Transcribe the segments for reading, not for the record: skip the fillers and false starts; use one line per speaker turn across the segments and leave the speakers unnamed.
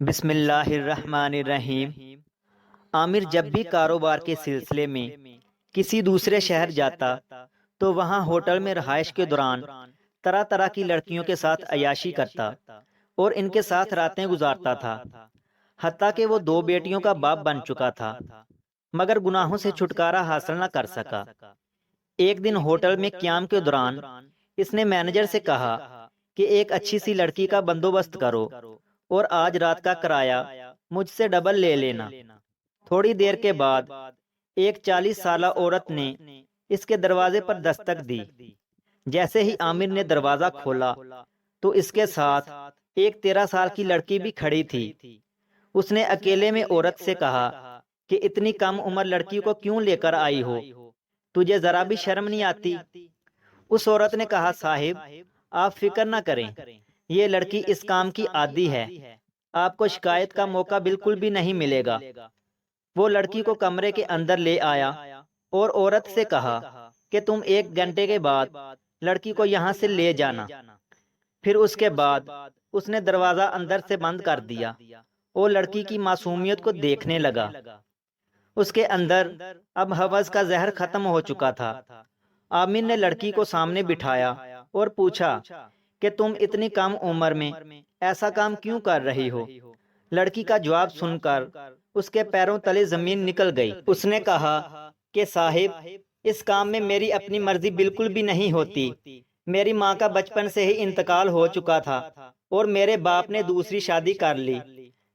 بسم اللہ الرحمن الرحیم۔ عامر جب بھی کاروبار کے سلسلے میں کسی دوسرے شہر جاتا تو وہاں ہوٹل میں رہائش کے دوران طرح طرح کی لڑکیوں کے ساتھ عیاشی کرتا اور ان کے ساتھ راتیں گزارتا تھا، حتیٰ کہ وہ 2 بیٹیوں کا باپ بن چکا تھا، مگر گناہوں سے چھٹکارا حاصل نہ کر سکا۔ ایک دن ہوٹل میں قیام کے دوران اس نے مینیجر سے کہا کہ ایک اچھی سی لڑکی کا بندوبست کرو اور آج رات کا کرایہ مجھ سے ڈبل لے لینا۔ تھوڑی دیر کے بعد ایک 40 سالہ عورت نے اس کے دروازے پر دستک دی۔ جیسے ہی عامر نے دروازہ کھولا تو اس کے ساتھ ایک 13 سال کی لڑکی بھی کھڑی تھی۔ اس نے اکیلے میں عورت سے کہا کہ اتنی کم عمر لڑکی کو کیوں لے کر آئی ہو؟ تجھے ذرا بھی شرم نہیں آتی؟ اس عورت نے کہا، صاحب آپ فکر نہ کریں، یہ لڑکی اس کام کی عادی ہے، آپ کو شکایت کا موقع بالکل بھی نہیں ملے گا۔ وہ لڑکی کو کمرے کے اندر لے آیا اور عورت سے کہا کہ تم 1 گھنٹے کے بعد لڑکی کو یہاں سے لے جانا۔ پھر اس کے بعد اس نے دروازہ اندر سے بند کر دیا اور لڑکی کی معصومیت کو دیکھنے لگا۔ اس کے اندر اب حوض کا زہر ختم ہو چکا تھا۔ عامر نے لڑکی کو سامنے بٹھایا اور پوچھا کہ تم اتنی کم عمر میں ایسا کام کیوں کر رہی ہو؟ لڑکی کا جواب سن کر اس کے پیروں تلے زمین نکل گئی۔ اس نے کہا کہ صاحب اس کام میں میری اپنی مرضی بالکل بھی نہیں ہوتی۔ میری ماں کا بچپن سے ہی انتقال ہو چکا تھا اور میرے باپ نے دوسری شادی کر لی۔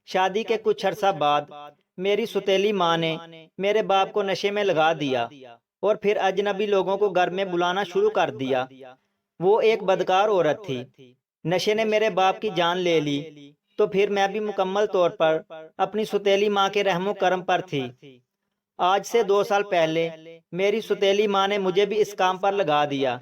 شادی کے کچھ عرصہ بعد میری سوتیلی ماں نے میرے باپ کو نشے میں لگا دیا اور پھر اجنبی لوگوں کو گھر میں بلانا شروع کر دیا۔ وہ ایک بدکار عورت تھی۔ نشے نے میرے باپ کی جان لے لی تو پھر میں بھی مکمل طور پر اپنی سوتیلی ماں کے رحم و کرم پر تھی۔ آج سے 2 سال پہلے میری سوتیلی ماں نے مجھے بھی اس کام پر لگا دیا،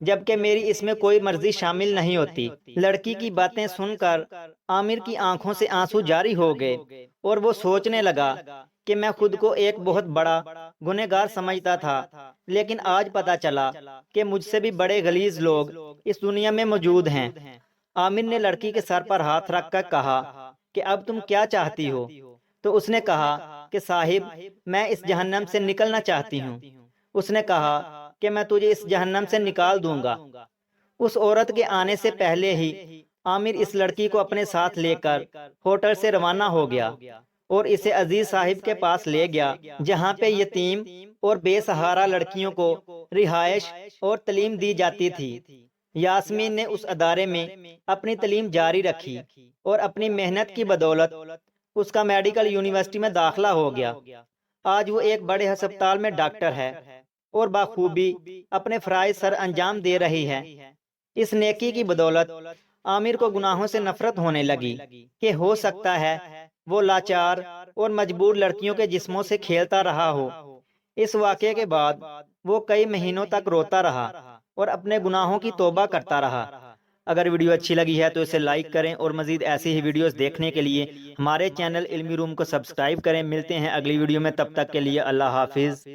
جبکہ میری اس میں کوئی مرضی شامل نہیں ہوتی۔ لڑکی کی باتیں سن کر عامر کی آنکھوں سے آنسو جاری ہو گئے اور وہ سوچنے لگا کہ میں خود کو ایک بہت بڑا گنہگار سمجھتا تھا، لیکن آج پتا چلا کہ مجھ سے بھی بڑے غلیظ لوگ اس دنیا میں موجود ہیں۔ عامر نے لڑکی کے سر پر ہاتھ رکھ کر کہا کہ اب تم کیا چاہتی ہو؟ تو اس نے کہا کہ صاحب میں اس جہنم سے نکلنا چاہتی ہوں۔ اس نے کہا کہ میں تجھے اس جہنم سے نکال دوں گا۔ اس عورت کے آنے سے پہلے ہی عامر اس لڑکی کو اپنے ساتھ لے کر ہوٹل سے روانہ ہو گیا اور اسے عزیز صاحب کے پاس لے گیا، جہاں پہ یتیم اور بے سہارا لڑکیوں کو رہائش اور تعلیم دی جاتی تھی۔ یاسمین نے اس ادارے میں اپنی تعلیم جاری رکھی اور اپنی محنت کی بدولت اس کا میڈیکل یونیورسٹی میں داخلہ ہو گیا۔ آج وہ ایک بڑے ہسپتال میں ڈاکٹر ہے اور بخوبی اپنے فرائض سر انجام دے رہی ہے۔ اس نیکی کی بدولت عامر کو گناہوں سے نفرت ہونے لگی کہ ہو سکتا ہے وہ لاچار اور مجبور لڑکیوں کے جسموں سے کھیلتا رہا ہو۔ اس واقعے کے بعد وہ کئی مہینوں تک روتا رہا اور اپنے گناہوں کی توبہ کرتا رہا۔ اگر ویڈیو اچھی لگی ہے تو اسے لائک کریں اور مزید ایسی ہی ویڈیوز دیکھنے کے لیے ہمارے چینل علمی روم کو سبسکرائب کریں۔ ملتے ہیں اگلی ویڈیو میں، تب تک کے لیے اللہ حافظ۔